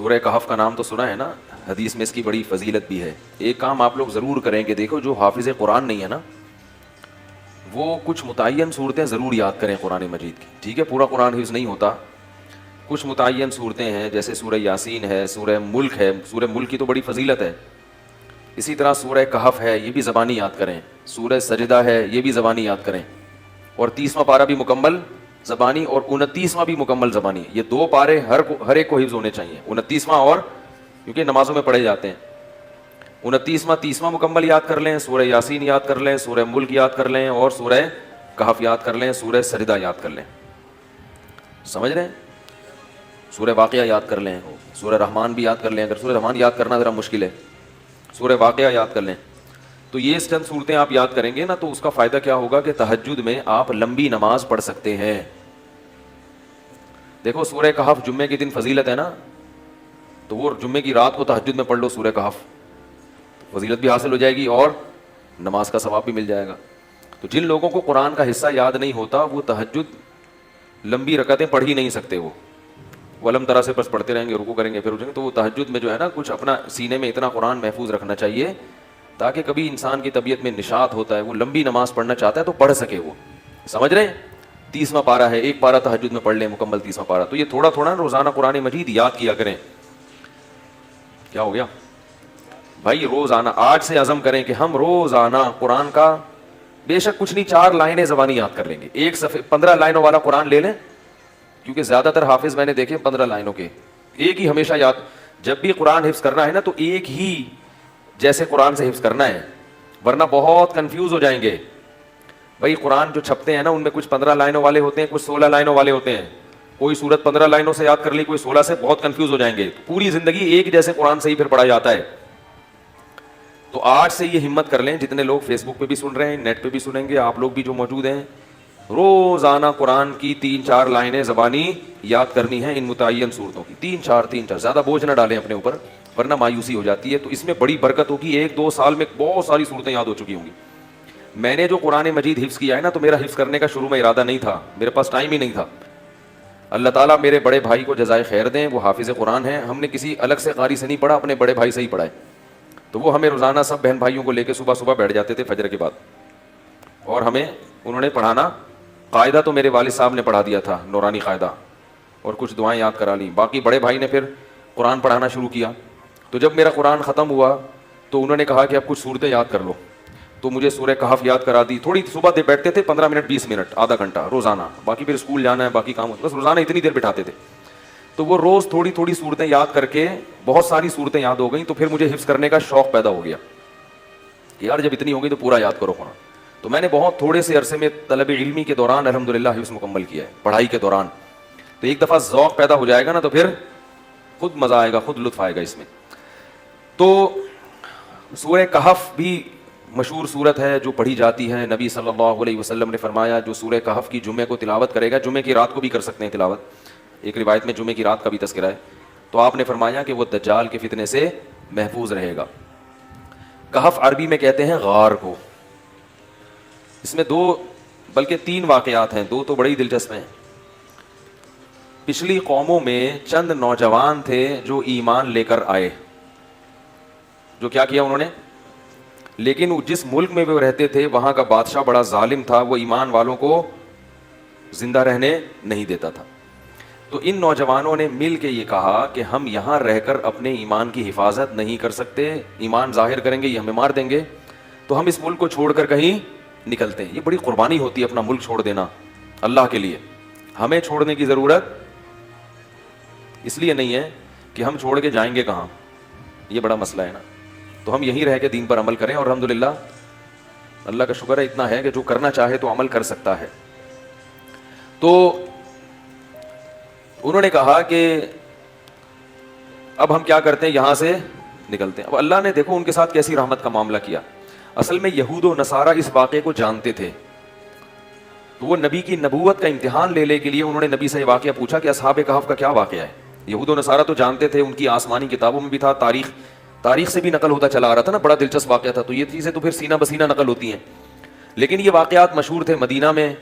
سورہ کہف کا نام تو سنا ہے نا, حدیث میں اس کی بڑی فضیلت بھی ہے. ایک کام آپ لوگ ضرور کریں کہ دیکھو جو حافظ قرآن نہیں ہے نا, وہ کچھ متعین صورتیں ضرور یاد کریں قرآن مجید کی. ٹھیک ہے, پورا قرآن حفظ نہیں ہوتا, کچھ متعین صورتیں ہیں, جیسے سورہ یاسین ہے, سورہ ملک ہے. سورہ ملک کی تو بڑی فضیلت ہے. اسی طرح سورہ کہف ہے, یہ بھی زبانی یاد کریں. سورہ سجدہ ہے, یہ بھی زبانی یاد کریں. اور 30واں پارہ بھی مکمل زبانی, اور 29واں بھی مکمل زبانی. یہ 2 پارے ہر ایک کو حفظ ہونے چاہیے, 29واں, اور کیونکہ نمازوں میں پڑھے جاتے ہیں. 29واں 30واں مکمل یاد کر لیں, سورہ یاسین یاد کر لیں, سورہ ملک یاد کر لیں, اور سورہ کہف یاد کر لیں, سورہ سجدہ یاد کر لیں. سمجھ رہے ہیں؟ سورہ واقعہ یاد کر لیں, سورہ رحمان بھی یاد کر لیں. اگر سورہ رحمان یاد کرنا ذرا مشکل ہے, سورہ واقعہ یاد کر لیں. تو یہ چند صورتیں آپ یاد کریں گے نا, تو اس کا فائدہ کیا ہوگا کہ تہجد میں آپ لمبی نماز پڑھ سکتے ہیں. دیکھو سورہ کہف جمعے کے دن فضیلت ہے نا, تو وہ جمعے کی رات کو تہجد میں پڑھ لو سورہ کہف, فضیلت بھی حاصل ہو جائے گی اور نماز کا ثواب بھی مل جائے گا. تو جن لوگوں کو قرآن کا حصہ یاد نہیں ہوتا, وہ تہجد لمبی رکعتیں پڑھ ہی نہیں سکتے. وہ علم طرح سے بس پڑھتے رہیں گے, رکوع کریں گے, پھر اٹھیں گے. تو وہ تہجد میں جو ہے نا, کچھ اپنا سینے میں اتنا قرآن محفوظ رکھنا چاہیے تاکہ کبھی انسان کی طبیعت میں نشاط ہوتا ہے, وہ لمبی نماز پڑھنا چاہتا ہے تو پڑھ سکے. وہ سمجھ رہے ہیں؟ 30واں پارہ ہے, ایک پارہ تہجد میں پڑھ لیں مکمل 30واں پارہ. تو یہ تھوڑا تھوڑا روزانہ قرآن مجید یاد کیا کریں. کیا ہو گیا بھائی؟ روزانہ آج سے عزم کریں کہ ہم روزانہ قرآن کا, بے شک کچھ نہیں, 4 لائنیں زبانی یاد کر لیں گے. ایک صفحے 15 لائنوں والا قرآن لے لیں, کیونکہ زیادہ تر حافظ میں نے دیکھے 15 لائنوں کے, ایک ہی ہمیشہ یاد. جب بھی قرآن حفظ کرنا ہے نا, تو ایک ہی جیسے قرآن سے حفظ کرنا ہے, ورنہ بہت کنفیوز ہو جائیں گے. بھائی قرآن جو چھپتے ہیں نا, ان میں کچھ 15 لائنوں والے ہوتے ہیں, کچھ 16 لائنوں والے ہوتے ہیں. کوئی سورت 15 لائنوں سے یاد کر لی, کوئی 16 سے, بہت کنفیوز ہو جائیں گے. پوری زندگی ایک جیسے قرآن سے ہی پھر پڑھا جاتا ہے. تو آج سے یہ ہمت کر لیں, جتنے لوگ فیس بک پہ بھی سن رہے ہیں, نیٹ پہ بھی سنیں گے, آپ لوگ بھی جو موجود ہیں, روزانہ قرآن کی 3-4 لائنیں زبانی یاد کرنی ہیں ان متعین صورتوں کی. 3-4 زیادہ بوجھ نہ ڈالیں اپنے اوپر, ورنہ مایوسی ہو جاتی ہے. تو اس میں بڑی برکت ہوگی. 1-2 سال میں بہت ساری صورتیں یاد ہو چکی ہوں گی. میں نے جو قرآن مجید حفظ کیا ہے نا, تو میرا حفظ کرنے کا شروع میں ارادہ نہیں تھا, میرے پاس ٹائم ہی نہیں تھا. اللہ تعالیٰ میرے بڑے بھائی کو جزائے خیر دیں, وہ حافظ قرآن ہیں. ہم نے کسی الگ سے قاری سے نہیں پڑھا, اپنے بڑے بھائی سے ہی پڑھا ہے. تو وہ ہمیں روزانہ سب بہن بھائیوں کو لے کے صبح بیٹھ جاتے تھے فجر کے بعد, اور ہمیں انہوں نے پڑھانا. قاعدہ تو میرے والد صاحب نے پڑھا دیا تھا, نورانی قاعدہ, اور کچھ دعائیں یاد کرا لیں. باقی بڑے بھائی نے پھر قرآن پڑھانا شروع کیا. تو جب میرا قرآن ختم ہوا تو انہوں نے کہا کہ اب کچھ صورتیں یاد کر لو. تو مجھے سورہ کہف یاد کرا دی. تھوڑی صبح دیر بیٹھتے تھے, 15 منٹ 20 منٹ, آدھا گھنٹہ روزانہ. باقی پھر اسکول جانا ہے, باقی کام, بس روزانہ اتنی دیر بٹھاتے تھے. تو وہ روز تھوڑی تھوڑی صورتیں یاد کر کے بہت ساری صورتیں یاد ہو گئیں. تو پھر مجھے حفظ کرنے کا شوق پیدا ہو گیا کہ یار جب اتنی ہو گئی تو پورا یاد کرو قرآن. تو میں نے بہت تھوڑے سے عرصے میں طلب علمی کے دوران الحمدللہ حفظ مکمل کیا ہے, پڑھائی کے دوران. تو ایک دفعہ ذوق پیدا ہو جائے گا نا, تو پھر خود مزہ آئے گا, خود لطف آئے گا اس میں. تو سورہ کہف بھی مشہور صورت ہے جو پڑھی جاتی ہے. نبی صلی اللہ علیہ وسلم نے فرمایا جو سورہ کہف کی جمعے کو تلاوت کرے گا, جمعے کی رات کو بھی کر سکتے ہیں تلاوت, ایک روایت میں جمعے کی رات کا بھی تذکرہ ہے, تو آپ نے فرمایا کہ وہ دجال کے فتنے سے محفوظ رہے گا. کہف عربی میں کہتے ہیں غار کو. اس میں 2 بلکہ 3 واقعات ہیں, 2 تو بڑی دلچسپ ہیں. پچھلی قوموں میں چند نوجوان تھے جو ایمان لے کر آئے. جو کیا کیا انہوں نے, لیکن جس ملک میں وہ رہتے تھے وہاں کا بادشاہ بڑا ظالم تھا, وہ ایمان والوں کو زندہ رہنے نہیں دیتا تھا. تو ان نوجوانوں نے مل کے یہ کہا کہ ہم یہاں رہ کر اپنے ایمان کی حفاظت نہیں کر سکتے, ایمان ظاہر کریں گے یہ ہمیں مار دیں گے, تو ہم اس ملک کو چھوڑ کر کہیں نکلتے ہیں. یہ بڑی قربانی ہوتی ہے اپنا ملک چھوڑ دینا اللہ کے لیے. ہمیں چھوڑنے کی ضرورت اس لیے نہیں ہے کہ ہم چھوڑ کے جائیں گے کہاں, یہ بڑا مسئلہ ہے نا. تو ہم یہیں رہ کے دین پر عمل کریں, اور الحمدللہ اللہ کا شکر ہے اتنا ہے کہ جو کرنا چاہے تو عمل کر سکتا ہے. تو انہوں نے کہا کہ اب ہم کیا کرتے ہیں, یہاں سے نکلتے ہیں. اب اللہ نے دیکھو ان کے ساتھ کیسی رحمت کا معاملہ کیا. اصل میں یہود و نصارہ اس واقعے کو جانتے تھے, تو وہ نبی کی نبوت کا امتحان لینے کے لیے انہوں نے نبی سے یہ واقعہ پوچھا کہ اصحاب کہف کا کیا واقعہ ہے. یہود و نصارہ تو جانتے تھے, ان کی آسمانی کتابوں میں بھی تھا, تاریخ سے بھی نقل ہوتا چلا آ رہا تھا نا, بڑا دلچسپ واقعہ تھا. تو یہ چیزیں تو پھر سینہ بسینہ نقل ہوتی ہیں, لیکن یہ واقعات مشہور تھے مدینہ میں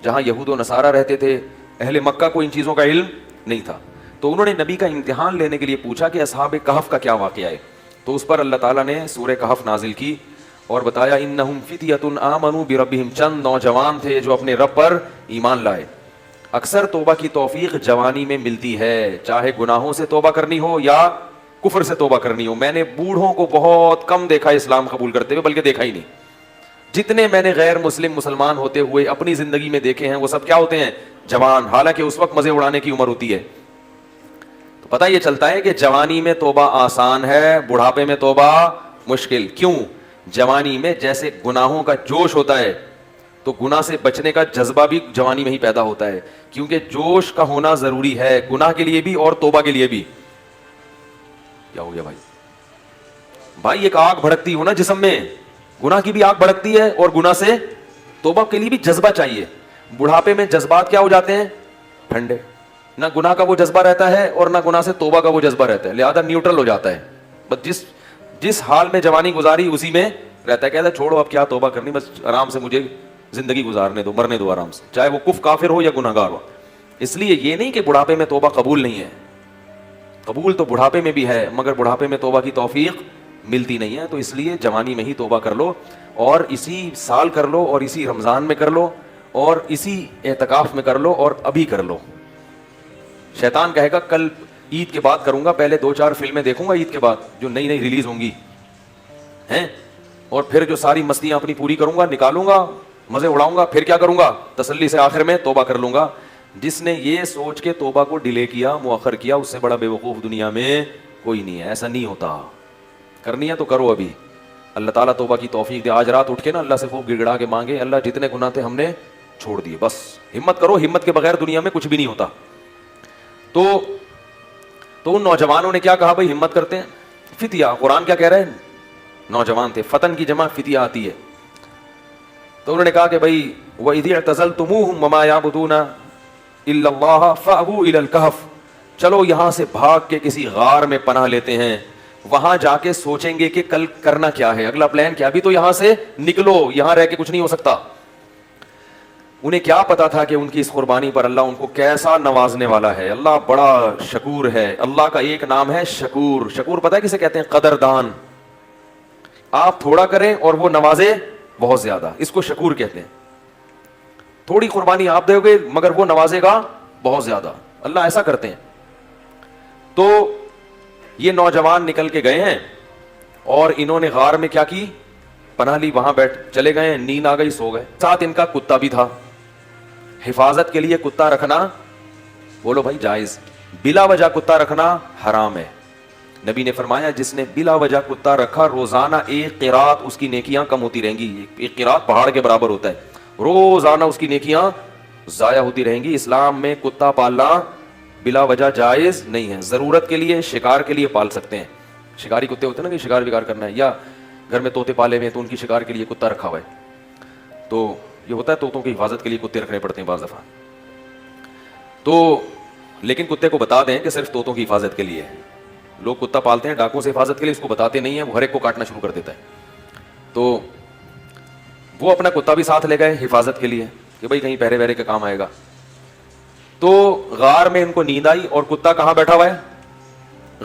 جہاں یہود و نصارہ رہتے تھے. اہل مکہ کو ان چیزوں کا علم نہیں تھا. تو انہوں نے نبی کا امتحان لینے کے لیے پوچھا کہ اصحاب کہف کا کیا واقعہ ہے. تو اس پر اللہ تعالیٰ نے سورہ کہف نازل کی اور بتایا انہم فتیۃ آمنوا بربہم, چند نوجوان تھے جو اپنے رب پر ایمان لائے. اکثر توبہ کی توفیق جوانی میں ملتی ہے, چاہے گناہوں سے توبہ کرنی ہو یا کفر سے توبہ کرنی ہو. میں نے بوڑھوں کو بہت کم دیکھا اسلام قبول کرتے ہوئے, بلکہ دیکھا ہی نہیں. جتنے میں نے غیر مسلمان ہوتے ہوئے اپنی زندگی میں دیکھے ہیں وہ سب کیا ہوتے ہیں؟ جوان, حالانکہ اس وقت مزے اڑانے کی عمر ہوتی ہے. تو پتہ یہ چلتا ہے کہ جوانی میں توبہ آسان ہے, بڑھاپے میں توبہ مشکل. کیوں؟ جوانی میں جیسے گناہوں کا جوش ہوتا ہے تو گناہ سے بچنے کا جذبہ بھی جوانی میں ہی پیدا ہوتا ہے, کیونکہ جوش کا ہونا ضروری ہے گناہ کے لیے بھی اور توبہ کے لیے بھی. کیا ہو گیا بھائی؟ بھائی ایک آگ بھڑکتی ہو نا جسم میں, گناہ کی بھی آگ بھڑکتی ہے اور گناہ سے توبہ کے لیے بھی جذبہ چاہیے. بڑھاپے میں جذبات کیا ہو جاتے ہیں؟ ٹھنڈے. نہ گناہ کا وہ جذبہ رہتا ہے اور نہ گناہ سے توبہ کا وہ جذبہ رہتا ہے, لہذا نیوٹرل ہو جاتا ہے. بس جس حال میں جوانی گزاری اسی میں رہتا ہے. کہتا ہے چھوڑو اب کیا توبہ کرنی, بس آرام سے مجھے زندگی گزارنے دو, مرنے دو آرام سے, چاہے وہ کفر کافر ہو یا گناہ گار ہو. اس لیے یہ نہیں کہ بڑھاپے میں توبہ قبول نہیں ہے, قبول تو بڑھاپے میں بھی ہے, مگر بڑھاپے میں توبہ کی توفیق ملتی نہیں ہے. تو اس لیے جوانی میں ہی توبہ کر لو, اور اسی سال کر لو, اور اسی رمضان میں کر لو, اور اسی اعتکاف میں کر لو, اور ابھی کر لو. شیطان کہے گا کل عید کے بعد کروں گا, پہلے 2-4 فلمیں دیکھوں گا عید کے بعد جو نئی نئی ریلیز ہوں گی ہیں, اور پھر جو ساری مستیاں اپنی پوری کروں گا, نکالوں گا, مزے اڑاؤں گا, پھر کیا کروں گا؟ تسلی سے آخر میں توبہ کر لوں گا. جس نے یہ سوچ کے توبہ کو ڈیلے کیا, مؤخر کیا, اس سے بڑا بے وقوف دنیا میں کوئی نہیں ہے. ایسا نہیں ہوتا. کرنی ہے تو کرو ابھی. اللہ تعالیٰ توبہ کی توفیق دے. آج رات اٹھ کے نا اللہ سے خوب گڑ گڑا کے مانگے, اللہ جتنے گناہ تھے ہم نے چھوڑ دیے, بس ہمت کرو. ہمت کے بغیر دنیا میں کچھ بھی نہیں ہوتا. تو ان نوجوانوں نے کیا کہا بھائی ہمت کرتے ہیں. فتیہ, قرآن کیا کہہ رہے ہیں؟ نوجوان تھے. فتن کی جمع فتیہ آتی ہے. تو انہوں نے کہا کہ بھائی وَإِذِ اعْتَزَلْتُمُوهُمْ وَمَا يَعْبُدُونَ إِلَّا اللَّهَ فَأْوُوا إِلَى الْكَهْفِ, چلو یہاں سے بھاگ کے کسی غار میں پناہ لیتے ہیں, وہاں جا کے سوچیں گے کہ کل کرنا کیا ہے, اگلا پلان کیا. ابھی تو یہاں سے نکلو, یہاں رہ کے کچھ نہیں ہو سکتا. انہیں کیا پتا تھا کہ ان کی اس قربانی پر اللہ ان کو کیسا نوازنے والا ہے. اللہ بڑا شکور ہے. اللہ کا ایک نام ہے شکور. شکور پتہ ہے کسے کہتے ہیں؟ قدردان. آپ تھوڑا کریں اور وہ نوازے بہت زیادہ, اس کو شکور کہتے ہیں. تھوڑی قربانی آپ دو گے مگر وہ نوازے گا بہت زیادہ. اللہ ایسا کرتے ہیں. تو یہ نوجوان نکل کے گئے ہیں اور انہوں نے غار میں کیا کی؟ پناہ لی, وہاں بیٹھ چلے گئے ہیں, نیند آ گئی, سو گئے. ساتھ ان کا کتا بھی تھا. حفاظت کے لیے کتا رکھنا بولو بھائی جائز, بلا وجہ کتا رکھنا حرام ہے. نبی نے فرمایا جس نے بلا وجہ کتا رکھا روزانہ 1 قرات اس کی نیکیاں کم ہوتی رہیں گی. 1 قرات پہاڑ کے برابر ہوتا ہے. روزانہ اس کی نیکیاں ضائع ہوتی رہیں گی. اسلام میں کتا پالنا بلا وجہ جائز نہیں ہے. ضرورت کے لیے, شکار کے لیے پال سکتے ہیں. شکاری کتے ہوتے ہیں نا کہ شکار وکار کرنا ہے, یا گھر میں طوطے پالے ہوئے ہیں تو ان کی شکار کے لیے کتا رکھا ہوا ہے. تو یہ ہوتا ہے طوطوں کی حفاظت کے لیے کتے رکھنے پڑتے ہیں بعض دفعہ. تو لیکن کتے کو بتا دیں کہ صرف طوطوں کی حفاظت کے لیے. لوگ کتا پالتے ہیں ڈاکوں سے حفاظت کے لیے, اس کو بتاتے نہیں ہیں, وہ ہر ایک کو کاٹنا شروع کر دیتا ہے. تو وہ اپنا کتا بھی ساتھ لے گئے حفاظت کے لیے کہ بھائی کہیں پہرے وہرے کا کام آئے گا. تو غار میں ان کو نیند آئی اور کتا کہاں بیٹھا ہوا ہے؟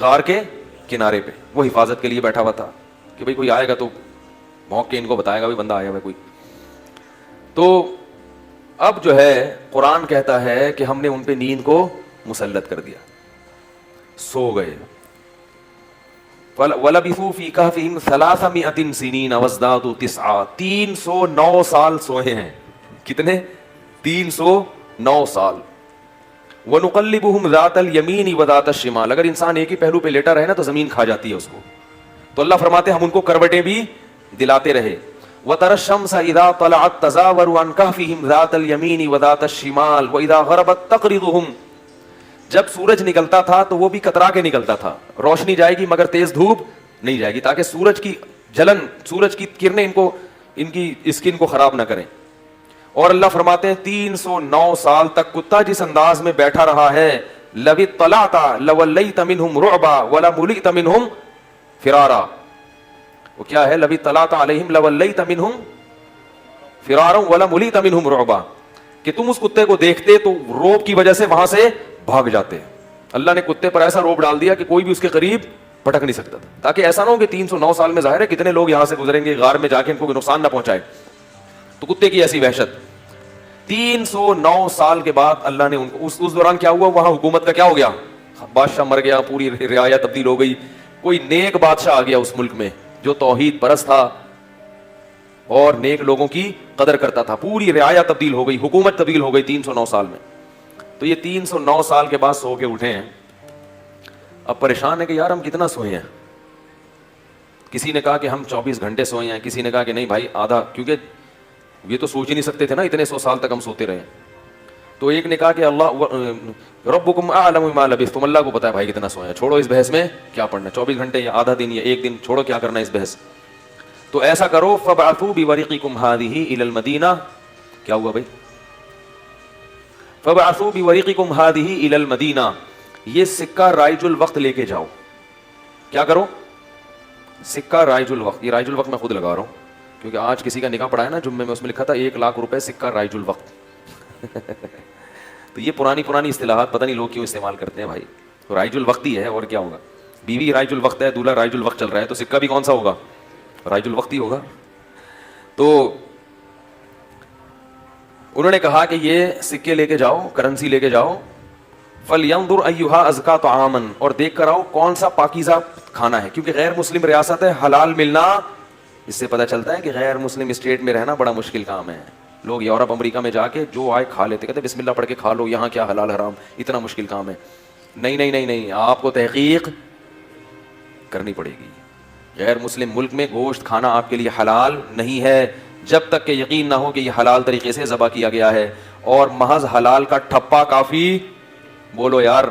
غار کے کنارے پہ. وہ حفاظت کے لیے بیٹھا ہوا تھا کہ بھائی کوئی آئے گا تو بھونک کے ان کو بتائے گا بھائی بندہ آیا ہوا ہے کوئی. تو اب جو ہے قرآن کہتا ہے کہ ہم نے ان پہ نیند کو مسلط کر دیا, سو گئے. وَلَبِثُوا فِي كَهْفِهِمْ 300 سِنِينَ وَازْدَادُوا 9 309 سال سوئے ہیں. کتنے؟ 309 سال. وَنُقَلِّبُهُمْ ذَاتَ الْيَمِينِ وَذَاتَ الشِّمَالِ, اگر انسان ایک ہی پہلو پہ لیٹا رہے نا تو زمین کھا جاتی ہے اس کو. تو اللہ فرماتے ہیں ہم ان کو کروٹیں بھی دلاتے رہے. وَتَرَى الشَّمْسَ إِذَا طَلَعَتْ تَزَاوَرُ عَنْ كَهْفِهِمْ ذَاتَ الْيَمِينِ وَذَاتَ الشِّمَالِ وَإِذَا غَرَبَتْ تَقْرِضُهُمْ, جب سورج نکلتا تھا تو وہ بھی کترا کے نکلتا تھا. روشنی جائے گی مگر تیز دھوپ نہیں جائے گی, تاکہ سورج کی جلن, سورج کی کرنیں ان کی اسکن کو خراب نہ کریں. اور اللہ فرماتے ہیں 309 سال تک کتا جس انداز میں بیٹھا رہا ہے, لَوِ اطَّلَعْتَ لَوَلَّيْتَ مِنْهُمْ رُعْبًا وَلَمُلِئْتَ مِنْهُمْ فِرَارًا. وہ کیا ہے؟ لَوِ اطَّلَعْتَ عَلَيْهِمْ لَوَلَّيْتَ مِنْهُمْ فِرَارًا وَلَمُلِئْتَ مِنْهُمْ رُعْبًا, کہ تم اس کتے کو دیکھتے تو روب کی وجہ سے وہاں سے بھاگ جاتے. اللہ نے کتے پر ایسا روب ڈال دیا کہ کوئی بھی اس کے قریب پٹک نہیں سکتا تھا, تاکہ ایسا نہ ہو کہ 309 سال میں ظاہر ہے کتنے لوگ یہاں سے گزریں گے غار میں جا کے ان کو نقصان نہ پہنچائے, تو کتے کی ایسی وحشت. 309 سال کے بعد اللہ نے ان کو اس دوران کیا ہوا, وہاں حکومت کا کیا ہو گیا, بادشاہ مر گیا, پوری رعایا تبدیل ہو گئی, کوئی نیک بادشاہ آ گیا اس ملک میں جو توحید پرست تھا اور نیک لوگوں کی قدر کرتا تھا, پوری رعایا تبدیل ہو گئی, حکومت تبدیل ہو گئی 309 سال میں. تو یہ 309 سال کے بعد سو کے اٹھے ہیں, اب پریشان ہے کہ یار ہم کتنا سوئے ہیں. کسی نے کہا کہ ہم 24 گھنٹے سوئے ہیں, کسی نے کہا کہ نہیں بھائی آدھا, کیونکہ یہ تو سوچ ہی نہیں سکتے تھے نا اتنے 100 سال تک ہم سوتے رہے. تو ایک نے کہا کہ اللہ ربکم اعلم بما لبثتم, اللہ کو پتا ہے بھائی کتنا سوئے ہیں, چھوڑو اس بحث میں کیا پڑھنا, 24 گھنٹے یا آدھا دن یا ایک دن, چھوڑو کیا کرنا اس بحث. تو ایسا کرو فبعثوا بورقکم هذه الى المدینہ, کیا ہوا بھائی, فبعثوا بورقکم هذه الى المدینہ, یہ سکہ رائج الوقت لے کے جاؤ. کیا کرو, سکہ رائج الوقت, یہ رائج الوقت میں خود لگا رہا ہوں کیونکہ آج کسی کا نکاح پڑا ہے نا جمعے میں, اس میں لکھا تھا 1 لاکھ روپے سکہ رائج الوقت. تو یہ پرانی اصطلاحات پتہ نہیں لوگ کیوں استعمال کرتے ہیں بھائی. رائج الوقت ہی ہے اور کیا ہوگا, بیوی رائج الوقت ہے, دولہا رائج الوقت چل رہا ہے, تو سکہ بھی کون سا ہوگا, رائج الوقت ہی ہوگا. تو انہوں نے کہا کہ یہ سکے لے کے جاؤ, کرنسی لے کے جاؤ, فَلْيَنْظُرْ أَيُّهَا أَزْكَىٰ طَعَامًا, اور دیکھ کر آؤ کون سا پاکیزہ کھانا ہے, کیونکہ غیر مسلم ریاست ہے, حلال ملنا, اس سے پتہ چلتا ہے کہ غیر مسلم اسٹیٹ میں رہنا بڑا مشکل کام ہے. لوگ یورپ امریکہ میں جا کے جو آئے کھا لیتے, کہتے بسم اللہ پڑھ کے کھا لو, یہاں کیا حلال حرام, اتنا مشکل کام ہے. نہیں نہیں نہیں نہیں, آپ کو تحقیق کرنی پڑے گی. غیر مسلم ملک میں گوشت کھانا آپ کے لیے حلال نہیں ہے جب تک کہ یقین نہ ہو کہ یہ حلال طریقے سے ذبح کیا گیا ہے, اور محض حلال کا ٹھپا کافی, بولو یار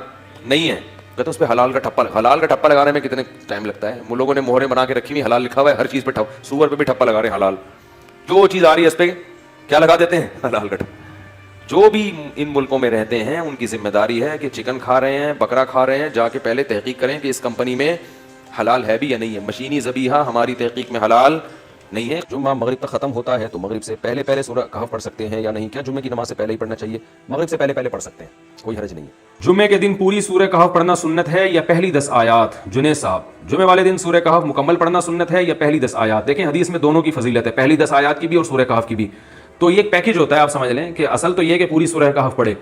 نہیں ہے, کہتے اس پہ حلال کا ٹھپا لگانے میں کتنے ٹائم لگتا ہے. وہ لوگوں نے مہریں بنا کے رکھی ہوئی, حلال لکھا ہوا ہے, ہر چیز پہ سور پہ بھی ٹھپا لگا رہے ہیں حلال, جو چیز آ رہی ہے اس پہ کیا لگا دیتے ہیں, حلال کا ٹھپا. جو بھی ان ملکوں میں رہتے ہیں ان کی ذمہ داری ہے کہ چکن کھا رہے ہیں, بکرا کھا رہے ہیں, جا کے پہلے تحقیق کریں کہ اس کمپنی میں حلال ہے بھی یا نہیں ہے. مشینی ذبیحہ ہماری تحقیق میں حلال نہیں ہے. جمعہ مغرب تک ختم ہوتا ہے تو مغرب سے پہلے سورہ کہف پڑھ سکتے ہیں یا نہیں, کیا جمعے کی نماز سے پہلے ہی پڑھنا چاہیے, مغرب سے پہلے پڑھ سکتے ہیں, کوئی حرج نہیں ہے. جمعے کے دن پوری سورہ کہف پڑھنا سنت ہے یا پہلی 10 آیات؟ جنید صاحب, جمعے والے دن سورہ کہف مکمل پڑھنا سنت ہے یا پہلی 10 آیات؟ دیکھیں حدیث میں دونوں کی فضیلت ہے, پہلی 10 آیات کی بھی اور سورہ کہف کی بھی. تو یہ ایک پیکج ہوتا ہے, آپ سمجھ لیں کہ اصل تو یہ کہ پوری سورہ کہف پڑھے,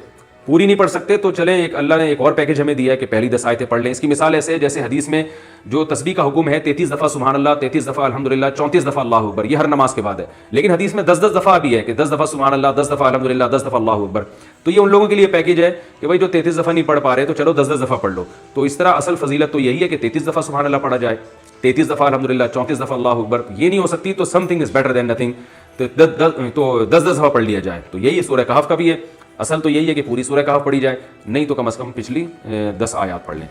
پوری نہیں پڑھ سکتے تو چلیں ایک اللہ نے ایک اور پیکج ہمیں دیا ہے کہ پہلی 10 آیتیں پڑھ لیں. اس کی مثال ایسے ہے جیسے حدیث میں جو تسبیح کا حکم ہے 33 دفعہ سبحان اللہ, 33 دفعہ الحمدللہ, 34 دفعہ اللہ اکبر, یہ ہر نماز کے بعد ہے. لیکن حدیث میں 10 دفعہ بھی ہے کہ 10 دفعہ سبحان اللہ, 10 دفعہ الحمدللہ, 10 دفعہ اللہ اکبر. تو یہ ان لوگوں کے لیے پیکج ہے کہ بھائی جو 33 دفعہ نہیں پڑھ پا رہے تو چلو 10 دفعہ پڑھ لو. تو اس طرح اصل فضیلت تو یہی ہے کہ 33 دفعہ سبحان اللہ پڑھا جائے, 33 دفعہ الحمدللہ, 34 دفعہ اللہ اکبر. یہ نہیں ہو سکتی تو some thing is better than nothing, تو 10 دفعہ پڑھ لیا جائے. تو یہی سورہ کہف کا بھی ہے. اصل تو یہی ہے کہ پوری سورہ کہف پڑھی جائے, نہیں تو کم از کم پچھلی 10 آیات پڑھ لیں.